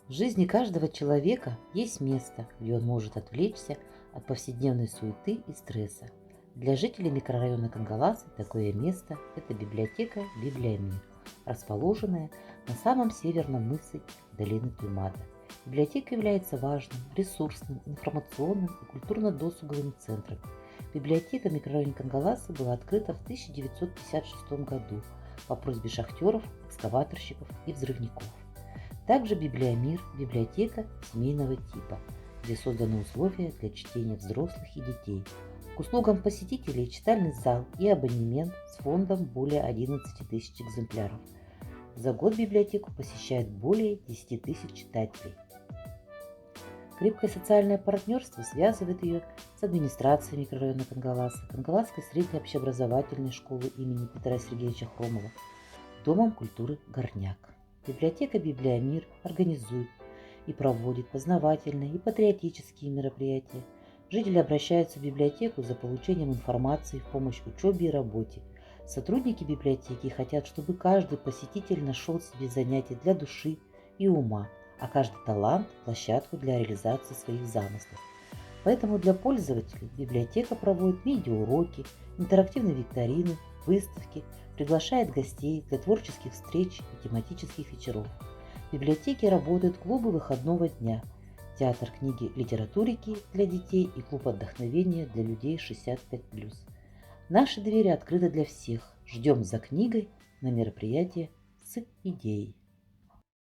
В жизни каждого человека есть место, где он может отвлечься от повседневной суеты и стресса. Для жителей микрорайона Кангаласы такое место – это библиотека «Библиомир», расположенная на самом северном мысе долины Туймада. Библиотека является важным, ресурсным, информационным и культурно-досуговым центром. Библиотека микрорайона Кангаласы была открыта в 1956 году по просьбе шахтеров, экскаваторщиков и взрывников. Также «Библиомир» – библиотека семейного типа, где созданы условия для чтения взрослых и детей. К услугам посетителей читальный зал и абонемент с фондом более 11 тысяч экземпляров. За год библиотеку посещает более 10 тысяч читателей. Крепкое социальное партнерство связывает ее с администрацией микрорайона Кангаласа, Кангаласской средней общеобразовательной школы имени Петра Сергеевича Хромова, Домом культуры «Горняк». Библиотека «Библиомир» организует и проводит познавательные и патриотические мероприятия. Жители обращаются в библиотеку за получением информации в помощь учебе и работе. Сотрудники библиотеки хотят, чтобы каждый посетитель нашел себе занятие для души и ума, а каждый талант – площадку для реализации своих замыслов. Поэтому для пользователей библиотека проводит медиауроки, интерактивные викторины, выставки, приглашает гостей для творческих встреч и тематических вечеров. В библиотеке работают клубы выходного дня, театр книги литературики для детей и клуб отдохновения для людей 65+. Наши двери открыты для всех. Ждем за книгой на мероприятие с идеей.